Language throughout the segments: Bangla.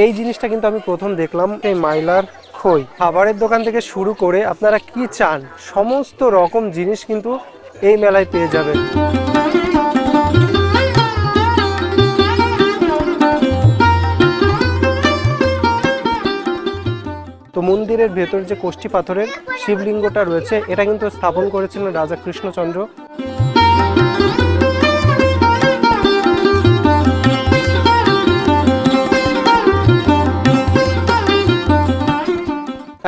এই জিনিসটা কিন্তু আমি প্রথম দেখলাম। এই মাইলার খই খাবারের দোকান থেকে শুরু করে আপনারা কি চান সমস্ত রকম জিনিস কিন্তু এই মেলায় পেয়ে যাবেন। তো মন্দিরের ভেতর যে কোষ্ঠী পাথরের শিবলিঙ্গটা রয়েছে এটা কিন্তু স্থাপন করেছিলেন রাজা কৃষ্ণচন্দ্র।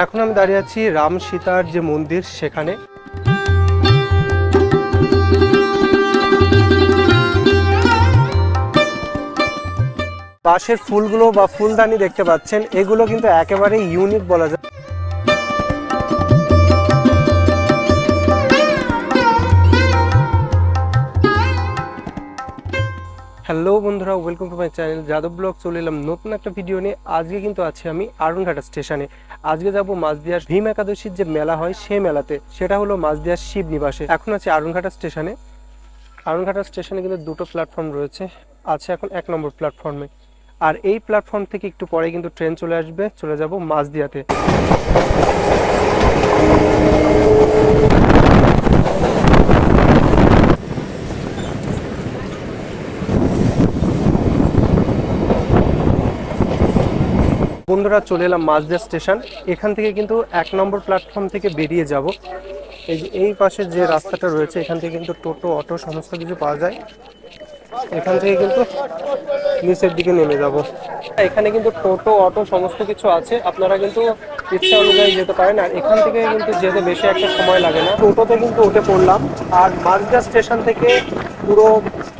এখন আমি দাঁড়িয়ে আছি রাম সীতার যে মন্দির সেখানে। পাশের ফুলগুলো বা ফুলদানি দেখতে পাচ্ছেন, এগুলো কিন্তু একেবারে ইউনিক বলা যায়। হ্যালো বন্ধুরা, welcome to my channel Yadav blog. চলে এলাম নতুন একটা ভিডিও নিয়ে। আজকে কিন্তু আছি আমি আরুনঘাটা স্টেশনে। আজকে যাব মাঝদিয়ার ভীম একাদশীর যে মেলা হয় সেই মেলাতে, সেটা হলো মাঝদিয়ার শিব নিবাসে। এখন আছি আরুনঘাটা স্টেশনে। আরুনঘাটা স্টেশনে কিন্তু দুটো প্ল্যাটফর্ম রয়েছে, আছে এখন 1 নম্বর প্ল্যাটফর্মে। আর এই প্ল্যাটফর্ম থেকে একটু পরে কিন্তু ট্রেন চলে আসবে, চলে যাব মাঝদিয়াতে। বন্ধুরা চলে এলাম মাঝদিয়া স্টেশন। এখান থেকে কিন্তু 1 নম্বর প্ল্যাটফর্ম থেকে বেরিয়ে যাব। এই পাশে যে রাস্তাটা রয়েছে এখান থেকে কিন্তু টোটো অটো সমস্ত কিছু পাওয়া যায়। এখান থেকে কিন্তু নিচের দিকে নেমে যাব। এখানে কিন্তু টোটো অটো সমস্ত কিছু আছে, আপনারা কিন্তু ইচ্ছা অনুযায়ী যেতে পারেন। আর এখান থেকে কিন্তু যেতে বেশি একটা সময় লাগে না। টোটোতে কিন্তু উঠে পড়লাম। আর মাঝদিয়া স্টেশন থেকে পুরো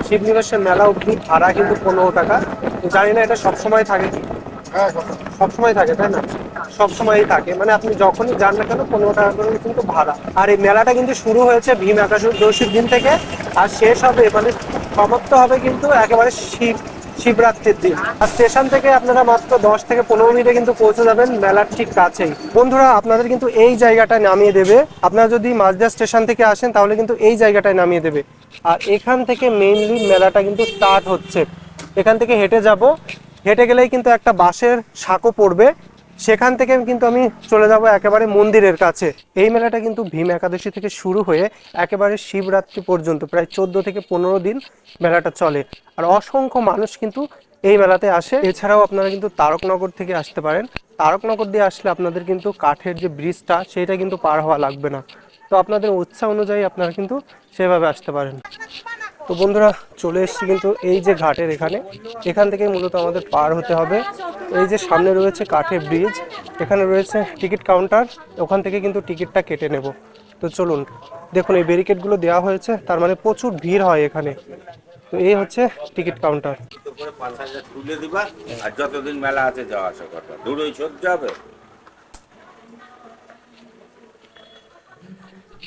শিবনিবাসের মেলা অবধি ভাড়া কিন্তু 15 টাকা। জানি না এটা সবসময় থাকে কি। সবসময় থাকে, তাই না? সবসময়ই থাকে, মানে আপনি যখনই যান না কেন 15 টাকা করে কিন্তু ভাড়া। আর এই মেলাটা কিন্তু শুরু হয়েছে ভীম একাদশীর দিন থেকে, আর শেষ হবে মানে সমাপ্ত হবে কিন্তু একেবারে শিবরাত্রির দিন। আর স্টেশন থেকে আপনারা মাত্র 10 থেকে 15 মিনিটে কিন্তু পৌঁছে যাবেন মেলার ঠিক কাছেই। বন্ধুরা আপনাদের কিন্তু এই জায়গাটায় নামিয়ে দেবে। আপনারা যদি মাঝদিয়া স্টেশন থেকে আসেন তাহলে কিন্তু এই জায়গাটায় নামিয়ে দেবে। আর এখান থেকে মেইনলি মেলাটা কিন্তু স্টার্ট হচ্ছে। এখান থেকে হেঁটে যাব, হেঁটে গেলেই কিন্তু একটা বাঁশের সাঁকো পড়বে, সেখান থেকে কিন্তু আমি চলে যাব একেবারে মন্দিরের কাছে। এই মেলাটা কিন্তু ভীম একাদশী থেকে শুরু হয়ে একেবারে শিবরাত্রি পর্যন্ত প্রায় 14 থেকে 15 দিন মেলাটা চলে। আর অসংখ্য মানুষ কিন্তু এই মেলাতে আসে। এছাড়াও আপনারা কিন্তু তারকনগর থেকে আসতে পারেন। তারকনগর দিয়ে আসলে আপনাদের কিন্তু কাঠের যে ব্রিজটা সেটা কিন্তু পার হওয়া লাগবে না। তো আপনাদের উৎসাহ অনুযায়ী আপনারা কিন্তু সেভাবে আসতে পারেন। তো বন্ধুরা চলে এসেছি কিন্তু এই যে ঘাটের এখান থেকে মূলত আমাদের পার হতে হবে। এই যে সামনে রয়েছে কাঠের ব্রিজ, এখানে রয়েছে টিকিট কাউন্টার, ওখান থেকে কিন্তু টিকিটটা কেটে নেব। তো চলুন, দেখুন এই ব্যারিকেডগুলো দেওয়া হয়েছে, তার মানে প্রচুর ভিড় হয় এখানে। তো এই হচ্ছে টিকিট কাউন্টার। তুলে দিবা আর যতদিন মেলা আছে যাওয়া আসা করবা, দূরই সহ্য হবে।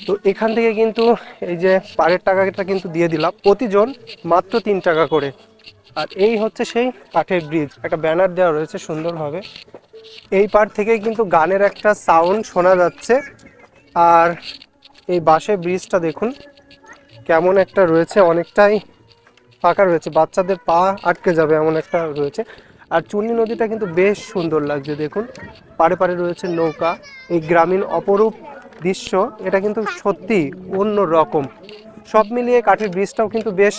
তো এখান থেকে কিন্তু এই যে পারের টাকাটা কিন্তু দিয়ে দিলাম, প্রতিজন মাত্র 3 টাকা করে। আর এই হচ্ছে সেই কাঠের ব্রিজ, একটা ব্যানার দেওয়া রয়েছে সুন্দরভাবে। এই পার থেকেই কিন্তু গানের একটা সাউন্ড শোনা যাচ্ছে। আর এই বাঁশের ব্রিজটা দেখুন কেমন একটা রয়েছে, অনেকটাই ফাঁকা রয়েছে, বাচ্চাদের পা আটকে যাবে এমন একটা রয়েছে। আর চূর্ণী নদীটা কিন্তু বেশ সুন্দর লাগছে, দেখুন পাড়ে পাড়ে রয়েছে নৌকা। এই গ্রামীণ অপরূপ দৃশ্য, এটা কিন্তু সত্যি অন্য রকম। সব মিলিয়ে কাঠের ব্রিজটাও কিন্তু বেশ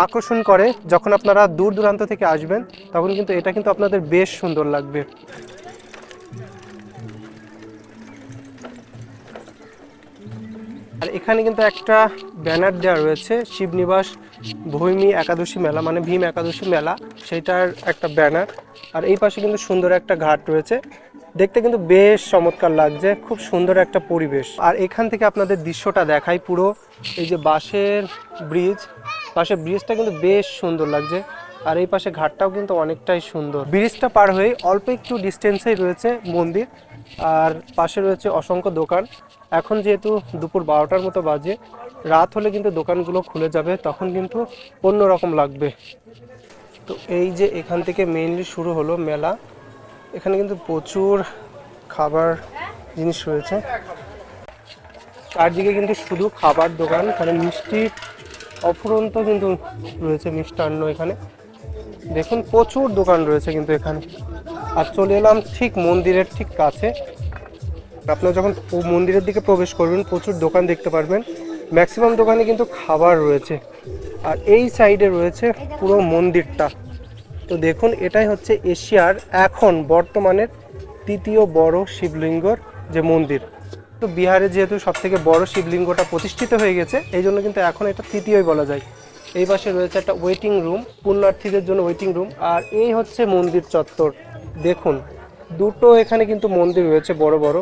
আকর্ষণ করে। যখন আপনারা দূর দূরান্ত থেকে আসবেন তখন কিন্তু এটা কিন্তু আপনাদের বেশ সুন্দর লাগবে। আর এখানে কিন্তু একটা ব্যানার দেওয়া রয়েছে শিবনিবাস ভৈমী একাদশী মেলা, মানে ভীম একাদশী মেলা, সেটার একটা ব্যানার। আর এই পাশে কিন্তু সুন্দর একটা ঘাট রয়েছে, দেখতে কিন্তু বেশ চমৎকার লাগছে, খুব সুন্দর একটা পরিবেশ। আর এখান থেকে আপনাদের দৃশ্যটা দেখাই, পুরো এই যে বাঁশের ব্রিজটা কিন্তু বেশ সুন্দর লাগছে। আর এই পাশে ঘাটটাও কিন্তু অনেকটাই সুন্দর। ব্রিজটা পার হয়ে অল্প একটু ডিস্টেন্সেই রয়েছে মন্দির, আর পাশে রয়েছে অসংখ্য দোকান। এখন যেহেতু দুপুর 12টার মতো বাজে, রাত হলে কিন্তু দোকানগুলো খুলে যাবে, তখন কিন্তু অন্যরকম লাগবে। তো এই যে এখান থেকে মেইনলি শুরু হলো মেলা। এখানে কিন্তু প্রচুর খাবার জিনিস রয়েছে, চারদিকে কিন্তু শুধু খাবার দোকান। এখানে মিষ্টি অফুরন্ত কিন্তু রয়েছে, মিষ্টান্ন এখানে। দেখুন প্রচুর দোকান রয়েছে কিন্তু এখানে। আর চলে এলাম ঠিক মন্দিরের ঠিক কাছে। আপনারা যখন মন্দিরের দিকে প্রবেশ করবেন প্রচুর দোকান দেখতে পারবেন, ম্যাক্সিমাম দোকানে কিন্তু খাবার রয়েছে। আর এই সাইডে রয়েছে পুরো মন্দিরটা। তো দেখুন এটাই হচ্ছে এশিয়ার এখন বর্তমানের তৃতীয় বড় শিবলিঙ্গর যে মন্দির। তো বিহারে যেহেতু সবথেকে বড় শিবলিঙ্গটা প্রতিষ্ঠিত হয়ে গেছে, এই জন্য কিন্তু এখন এটা তৃতীয়ই বলা যায়। এই পাশে রয়েছে একটা ওয়েটিং রুম, পুণ্যার্থীদের জন্য ওয়েটিং রুম। আর এই হচ্ছে মন্দির চত্বর। দেখুন দুটো এখানে কিন্তু মন্দির রয়েছে বড় বড়,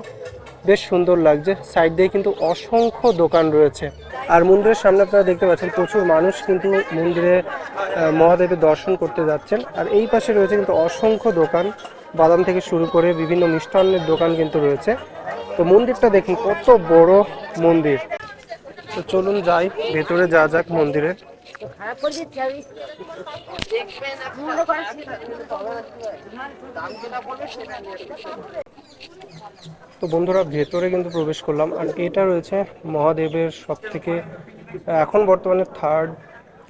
বেশ সুন্দর লাগছে। সাইড দিয়ে কিন্তু অসংখ্য দোকান রয়েছে। আর মন্দিরের সামনে আপনারা দেখতে পাচ্ছেন প্রচুর মানুষ কিন্তু মন্দিরে মহাদেবের দর্শন করতে যাচ্ছেন। আর এই পাশে রয়েছে কিন্তু অসংখ্য দোকান, বাদাম থেকে শুরু করে বিভিন্ন মিষ্টান্নের দোকান কিন্তু রয়েছে। তো মন্দিরটা দেখুন কত বড় মন্দির। তো চলুন যাই, ভেতরে যা যাক মন্দিরে। তো বন্ধুরা ভেতরে কিন্তু প্রবেশ করলাম। আর এটা রয়েছে মহাদেবের সব থেকে এখন বর্তমানে থার্ড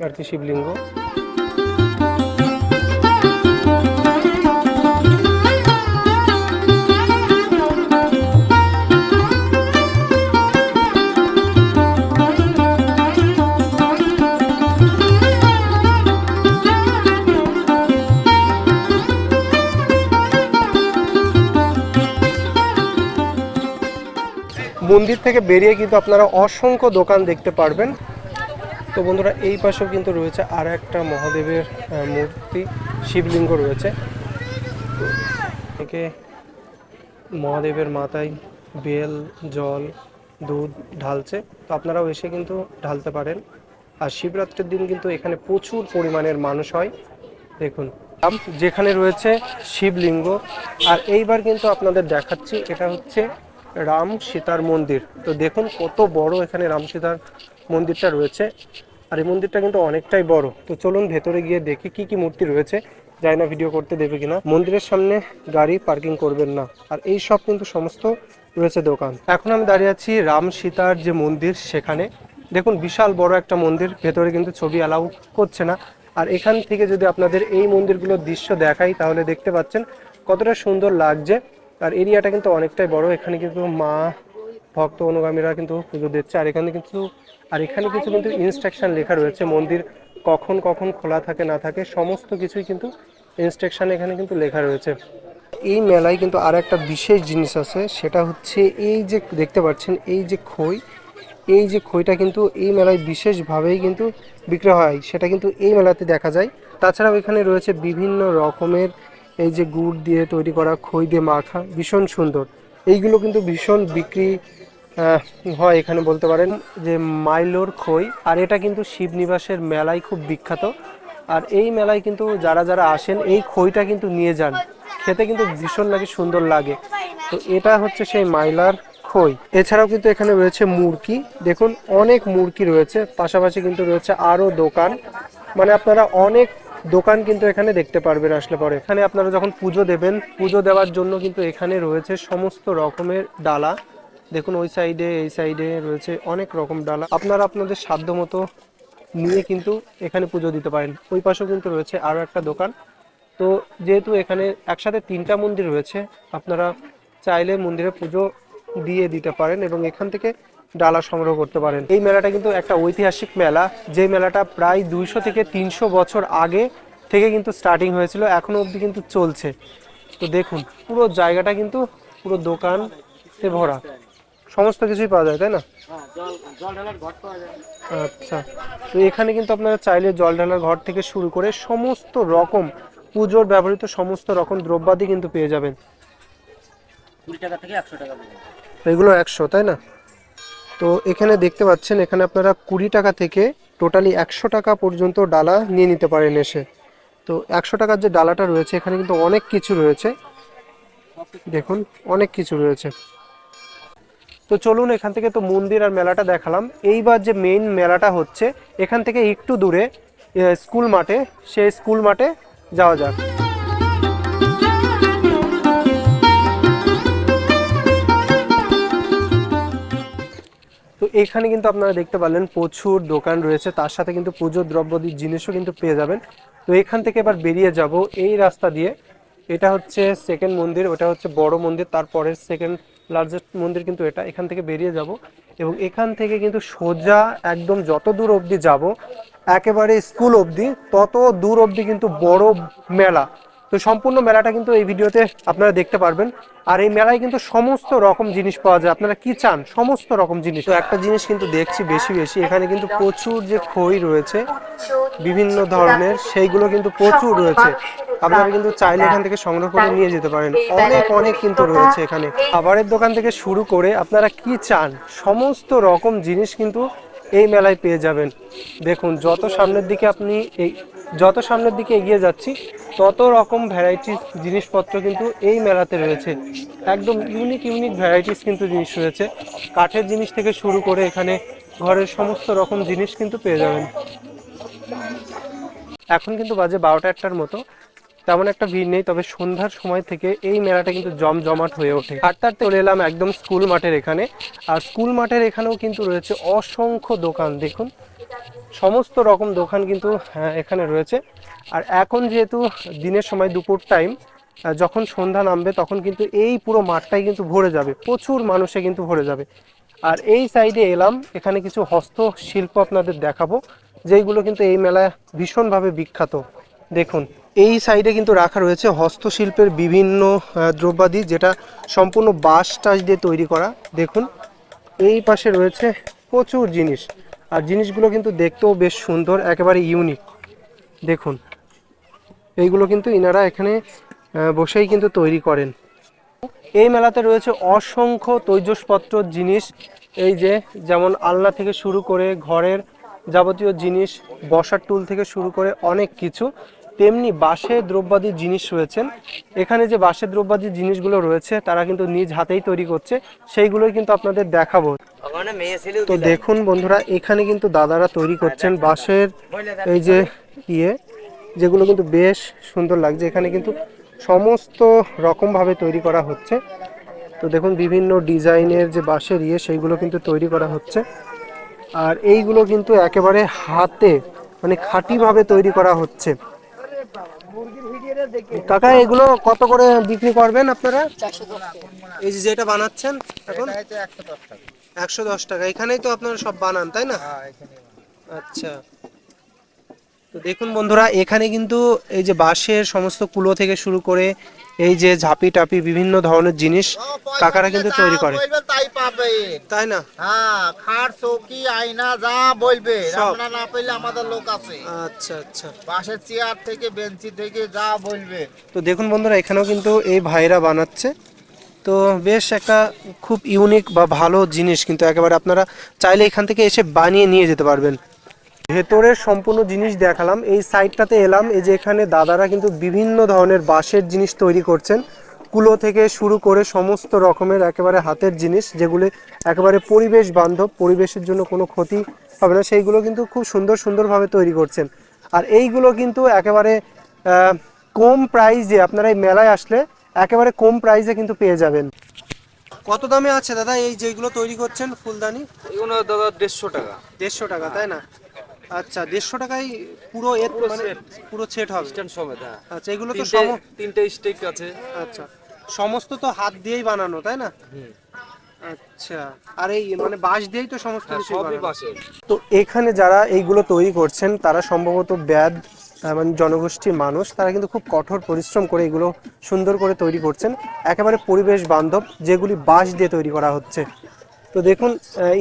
আর কি শিবলিঙ্গ। মন্দির থেকে বেরিয়ে কিন্তু আপনারা অসংখ্য দোকান দেখতে পারবেন। তো বন্ধুরা এই পাশেও কিন্তু রয়েছে আর একটা মহাদেবের মূর্তি, শিবলিঙ্গ রয়েছে। একে মহাদেবের মাথায় বেল, জল, দুধ ঢালছে। তো আপনারাও এসে কিন্তু ঢালতে পারেন। আর শিবরাত্রির দিন কিন্তু এখানে প্রচুর পরিমাণের মানুষ হয়। দেখুন যেখানে রয়েছে শিবলিঙ্গ। আর এইবার কিন্তু আপনাদের দেখাচ্ছি এটা হচ্ছে রাম সীতার মন্দির। তো দেখুন কত বড় এখানে রাম সীতার মন্দিরটা রয়েছে। আর এই মন্দিরটা কিন্তু অনেকটাই বড়। তো চলুন ভেতরে গিয়ে দেখি কি কি মূর্তি রয়েছে। জানি না ভিডিও করতে দেবে কিনা। মন্দিরের সামনে গাড়ি পার্কিং করবেন না। আর এই সব কিন্তু সমস্ত রয়েছে দোকান। এখন আমি দাঁড়িয়ে আছি রাম সীতার যে মন্দির সেখানে। দেখুন বিশাল বড় একটা মন্দির, ভেতরে কিন্তু ছবি অ্যালাউ করছে না। আর এখান থেকে যদি আপনাদের এই মন্দিরগুলোর দৃশ্য দেখাই তাহলে দেখতে পাচ্ছেন কতটা সুন্দর লাগছে। আর এরিয়াটা কিন্তু অনেকটাই বড়। এখানে কিন্তু মা ভক্ত অনুগামীরা কিন্তু পুজো দিচ্ছে। আর এখানে কিছু কিন্তু ইনস্ট্রাকশন লেখা রয়েছে, মন্দির কখন কখন খোলা থাকে না থাকে সমস্ত কিছুই কিন্তু ইনস্ট্রাকশন এখানে কিন্তু লেখা রয়েছে। এই মেলায় কিন্তু আর একটা বিশেষ জিনিস আছে, সেটা হচ্ছে এই যে দেখতে পাচ্ছেন এই যে খইটা কিন্তু এই মেলায় বিশেষভাবেই কিন্তু বিক্রি হয়, সেটা কিন্তু এই মেলাতে দেখা যায়। তাছাড়াও এখানে রয়েছে বিভিন্ন রকমের এই যে গুড় দিয়ে তৈরি করা খই দিয়ে মাখা, ভীষণ সুন্দর। এইগুলো কিন্তু ভীষণ বিক্রি হয় এখানে, বলতে পারেন যে মাইলোর খই। আর এটা কিন্তু শিবনিবাসের মেলায় খুব বিখ্যাত। আর এই মেলায় কিন্তু যারা যারা আসেন এই খইটা কিন্তু নিয়ে যান, খেতে কিন্তু ভীষণ নাকি সুন্দর লাগে। তো এটা হচ্ছে সেই মাইলার খই। এছাড়াও কিন্তু এখানে রয়েছে মুরকি। দেখুন অনেক মুরকি রয়েছে, পাশাপাশি কিন্তু রয়েছে আরও দোকান। মানে আপনারা অনেক দোকান কিন্তু এখানে দেখতে পারবেন আসলে পরে। এখানে আপনারা যখন পুজো দেবেন, পুজো দেওয়ার জন্য কিন্তু এখানে রয়েছে সমস্ত রকমের ডালা। দেখুন ওই সাইডে এই সাইডে রয়েছে অনেক রকম ডালা, আপনারা আপনাদের সাধ্য মতো নিয়ে কিন্তু এখানে পুজো দিতে পারেন। ওই পাশেও কিন্তু রয়েছে আরও একটা দোকান। তো যেহেতু এখানে একসাথে তিনটা মন্দির রয়েছে, আপনারা চাইলে মন্দিরে পুজো দিয়ে দিতে পারেন এবং এখান থেকে ডালা সংগ্রহ করতে পারেন। এই মেলাটা কিন্তু একটা ঐতিহাসিক মেলা, যে মেলাটা প্রায় 200 থেকে 300 বছর আগে থেকে কিন্তু স্টার্টিং হয়েছিল, এখনো অবধি কিন্তু চলছে। তো দেখুন পুরো জায়গাটা কিন্তু পুরো দোকানে ভরা, সমস্ত কিছুই পাওয়া যায়, তাই না? আচ্ছা, তো এখানে কিন্তু আপনারা চাইলে জল ঢালার ঘর থেকে শুরু করে সমস্ত রকম পুজোর ব্যবহৃত সমস্ত রকম দ্রব্যাদি কিন্তু পেয়ে যাবেন। 20 টাকা থেকে 100 টাকা পর্যন্ত। এগুলো 100, তাই না? তো এখানে দেখতে পাচ্ছেন এখানে আপনারা 20 টাকা থেকে টোটালি 100 টাকা পর্যন্ত ডালা নিয়ে নিতে পারেন এসে। তো 100 টাকার যে ডালাটা রয়েছে এখানে কিন্তু অনেক কিছু রয়েছে, দেখুন অনেক কিছু রয়েছে। তো চলুন এখান থেকে তো মন্দির আর মেলাটা দেখালাম। এইবার যে মেইন মেলাটা হচ্ছে এখান থেকে একটু দূরে স্কুল মাঠে, সেই স্কুল মাঠে যাওয়া যাক। তো এখানে কিন্তু আপনারা দেখতে পারলেন প্রচুর দোকান রয়েছে, তার সাথে কিন্তু পুজোর দ্রব্যাদির জিনিসও কিন্তু পেয়ে যাবেন। তো এখান থেকে এবার বেরিয়ে যাব এই রাস্তা দিয়ে। এটা হচ্ছে সেকেন্ড মন্দির, ওটা হচ্ছে বড় মন্দির, তারপরের সেকেন্ড লার্জেস্ট মন্দির কিন্তু এটা। এখান থেকে বেরিয়ে যাব এবং এখান থেকে কিন্তু সোজা একদম যত দূর অবধি যাব একেবারে স্কুল অবধি, তত দূর অবধি কিন্তু বড় মেলা। তো সম্পূর্ণ মেলাটা কিন্তু এই ভিডিওতে আপনারা দেখতে পারবেন। আর এই মেলায় কিন্তু সমস্ত রকম জিনিস পাওয়া যায়, আপনারা কি চান সমস্ত রকম জিনিস। তো একটা জিনিস কিন্তু দেখছি বেশি এখানে কিন্তু প্রচুর যে খই রয়েছে বিভিন্ন ধরনের, সেইগুলো কিন্তু প্রচুর রয়েছে। আপনারা কিন্তু চাইলে এখান থেকে সংগ্রহ করে নিয়ে যেতে পারেন। অনেক অনেক কিন্তু রয়েছে এখানে। খাবারের দোকান থেকে শুরু করে আপনারা কি চান সমস্ত রকম জিনিস কিন্তু এই মেলায় পেয়ে যাবেন। দেখুন যত সামনের দিকে এগিয়ে যাচ্ছি তত রকম ভ্যারাইটিস জিনিসপত্র কিন্তু এই মেলাতে রয়েছে। একদম ইউনিক ভ্যারাইটিস কিন্তু জিনিস রয়েছে। কাঠের জিনিস থেকে শুরু করে এখানে ঘরের সমস্ত রকম জিনিস কিন্তু পেয়ে যাবেন। এখন কিন্তু বাজে 12টা-1টার মতো, তেমন একটা ভিড় নেই, তবে সন্ধ্যার সময় থেকে এই মেলাটা কিন্তু জমজমাট হয়ে ওঠে। হাঁটতে চলে এলাম একদম স্কুল মাঠের এখানে। আর স্কুল মাঠের এখানেও কিন্তু রয়েছে অসংখ্য দোকান। দেখুন সমস্ত রকম দোকান কিন্তু এখানে রয়েছে। আর এখন যেহেতু দিনের সময় দুপুর টাইম, যখন সন্ধ্যা নামবে তখন কিন্তু এই পুরো মাঠটাই কিন্তু ভরে যাবে, প্রচুর মানুষে কিন্তু ভরে যাবে। আর এই সাইডে এলাম, এখানে কিছু হস্তশিল্প আপনাদের দেখাবো, যেইগুলো কিন্তু এই মেলায় ভীষণভাবে বিখ্যাত। দেখুন এই সাইডে কিন্তু রাখা রয়েছে হস্তশিল্পের বিভিন্ন দ্রব্যাদি, যেটা সম্পূর্ণ বাঁশ টাশ দিয়ে তৈরি করা। দেখুন এই পাশে রয়েছে প্রচুর জিনিস, আর জিনিসগুলো কিন্তু দেখতেও বেশ সুন্দর, একেবারে ইউনিক। দেখুন এইগুলো কিন্তু ইনারা এখানে বসেই কিন্তু তৈরি করেন। এই মেলাতে রয়েছে অসংখ্য তৈজসপত্র জিনিস, এই যে যেমন আলনা থেকে শুরু করে ঘরের যাবতীয় জিনিস, বসার টুল থেকে শুরু করে অনেক কিছু। তেমনি বাঁশের দ্রব্যাদির জিনিস রয়েছেন। এখানে যে বাঁশের দ্রব্যাদির জিনিসগুলো রয়েছে তারা কিন্তু নিজ হাতেই তৈরি করছে, সেইগুলোই কিন্তু আপনাদের দেখাবো। তো দেখুন বন্ধুরা, এখানে কিন্তু দাদারা তৈরি করছেন বাঁশের এই যে যেগুলো কিন্তু বেশ সুন্দর লাগছে। এখানে কিন্তু সমস্ত রকমভাবে তৈরি করা হচ্ছে। তো দেখুন বিভিন্ন ডিজাইনের যে বাঁশের সেইগুলো কিন্তু তৈরি করা হচ্ছে। আর এইগুলো কিন্তু একেবারে হাতে মানে খাঁটিভাবে তৈরি করা হচ্ছে। কাকা এগুলো কত করে বিক্রি করবেন আপনারা? এই যে যেটা বানাচ্ছেন এখন 110 টাকা। এখানেই তো আপনারা সব বানান তাই না? আচ্ছা, তো দেখুন বন্ধুরা, এখানে কিন্তু এই যে বাঁশের সমস্ত কুলো থেকে শুরু করে এই যে ঝাঁপি টাপি বিভিন্ন ধরনের জিনিস কাকারা কিন্তু তৈরি করে, তাই পাবে তাই না? হ্যাঁ, খাট চৌকি আয়না যা বলবে, সব। আমরা না পেলে আমাদের লোক আছে। আচ্ছা আচ্ছা। বাঁশের চেয়ার থেকে বেঞ্চি থেকে যা বলবে। তো দেখুন বন্ধুরা, এখানেও কিন্তু এই ভাইরা বানাচ্ছে। তো বেশ একটা খুব ইউনিক বা ভালো জিনিস, কিন্তু একেবারে আপনারা চাইলে এখান থেকে এসে বানিয়ে নিয়ে যেতে পারবেন। ভেতরের সম্পূর্ণ জিনিস দেখালাম, এই সাইডটাতে এলাম। এই যে এখানে দাদারা কিন্তু বিভিন্ন ধরনের বাঁশের জিনিস তৈরি করছেন, কুলো থেকে শুরু করে সমস্ত রকমের একেবারে হাতের জিনিস, যেগুলো একেবারে পরিবেশ বান্ধব, পরিবেশের জন্য কোনো ক্ষতি হবে না, সেইগুলো কিন্তু খুব সুন্দরভাবে তৈরি করছেন। আর এইগুলো কিন্তু একেবারে কম প্রাইসে, আপনারা এই মেলায় আসলে একেবারে কম প্রাইসে কিন্তু পেয়ে যাবেন। কত দামে আছে দাদা এই যেগুলো তৈরি করছেন ফুলদানি? এগুলো দাদা 150 টাকা। 150 টাকা তাই না? আচ্ছা, 150 টাকায় পুরো পুরো সেট হবে স্ট্যান্ড সমেত, হ্যাঁ। আচ্ছা, এগুলো তো তিনটে স্টিক আছে। আচ্ছা, সমস্ত তো হাত দিয়েই বানানো তাই না? আচ্ছা, আর এই মানে বাঁশ দিয়েই তো সমস্ত কিছু সবই বাঁশের। তো এখানে যারা এইগুলো তৈরি করছেন তারা সম্ভবত ব্যাদ মানে জনগোষ্ঠীর মানুষ, তারা কিন্তু খুব কঠোর পরিশ্রম করে এগুলো সুন্দর করে তৈরি করছেন, একেবারে পরিবেশ বান্ধব, যেগুলি বাঁশ দিয়ে তৈরি করা হচ্ছে। তো দেখুন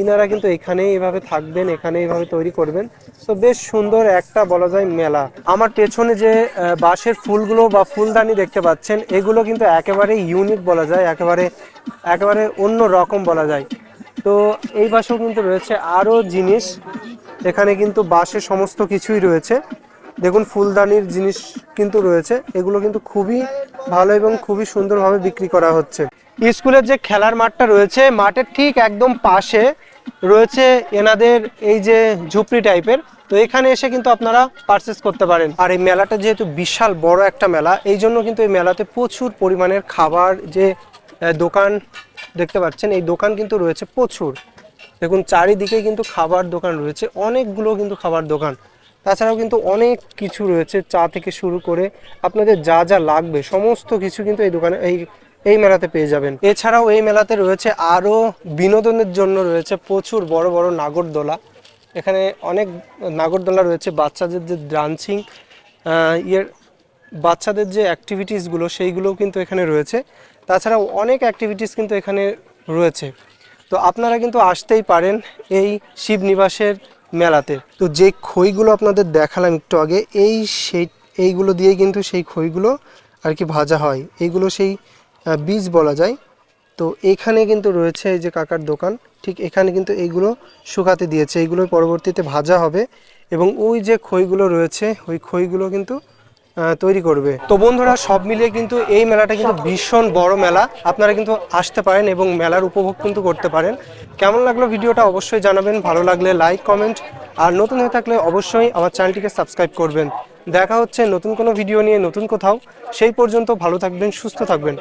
ইনারা কিন্তু এখানেই এভাবে থাকবেন, এখানে এইভাবে তৈরি করবেন। তো বেশ সুন্দর একটা বলা যায় মেলা। আমার পেছনে যে বাঁশের ফুলগুলো বা ফুলদানি দেখতে পাচ্ছেন, এগুলো কিন্তু একেবারে ইউনিক বলা যায়, একেবারে অন্য রকম বলা যায়। তো এই পাশেও কিন্তু রয়েছে আরও জিনিস, এখানে কিন্তু বাঁশের সমস্ত কিছুই রয়েছে। দেখুন ফুলদানির জিনিস কিন্তু রয়েছে, এগুলো কিন্তু খুবই ভালো এবং খুবই সুন্দরভাবে বিক্রি করা হচ্ছে। স্কুলের যে খেলার মাঠটা রয়েছে, মাঠের ঠিক একদম পাশে রয়েছে এনাদের এই যে ঝুপড়ি টাইপের। তো এখানে এসে কিন্তু আপনারা পারচেস করতে পারেন। আর এই মেলাটা যেহেতু বিশাল বড় একটা মেলা, এই জন্য কিন্তু এই মেলাতে প্রচুর পরিমাণের খাবার যে দোকান দেখতে পাচ্ছেন, এই দোকান কিন্তু রয়েছে প্রচুর। দেখুন চারিদিকে কিন্তু খাবার দোকান রয়েছে, অনেকগুলো কিন্তু খাবার দোকান। তাছাড়াও কিন্তু অনেক কিছু রয়েছে, চা থেকে শুরু করে আপনাদের যা যা লাগবে সমস্ত কিছু কিন্তু এই দোকানে এই মেলাতে পেয়ে যাবেন। এছাড়াও এই মেলাতে রয়েছে আরও বিনোদনের জন্য রয়েছে প্রচুর বড় বড় নাগরদোলা। এখানে অনেক নাগরদোলা রয়েছে, বাচ্চাদের যে ডান্সিং বাচ্চাদের যে অ্যাক্টিভিটিসগুলো সেইগুলোও কিন্তু এখানে রয়েছে। তাছাড়াও অনেক অ্যাক্টিভিটিস কিন্তু এখানে রয়েছে। তো আপনারা কিন্তু আসতেই পারেন এই শিবনিবাসের মেলাতে। তো যে খইগুলো আপনাদের দেখালাম একটু আগে, এইগুলো দিয়ে কিন্তু সেই খইগুলো আর কি ভাজা হয়, এইগুলো সেই বীজ বলা যায়। তো এখানে কিন্তু রয়েছে এই যে কাকার দোকান, ঠিক এখানে কিন্তু এইগুলো শুকাতে দিয়েছে, এইগুলো পরবর্তীতে ভাজা হবে এবং ওই যে খইগুলো রয়েছে ওই খইগুলো কিন্তু তৈরি করবে। তো বন্ধুরা সব মিলিয়ে কিন্তু এই মেলাটা কিন্তু ভীষণ বড় মেলা, আপনারা কিন্তু আসতে পারেন এবং মেলার উপভোগ কিন্তু করতে পারেন। কেমন লাগলো ভিডিওটা অবশ্যই জানাবেন, ভালো লাগলে লাইক কমেন্ট, আর নতুন হয়ে থাকলে অবশ্যই আমার চ্যানেলটিকে সাবস্ক্রাইব করবেন। দেখা হচ্ছে নতুন কোনো ভিডিও নিয়ে নতুন কোথাও, সেই পর্যন্ত ভালো থাকবেন, সুস্থ থাকবেন।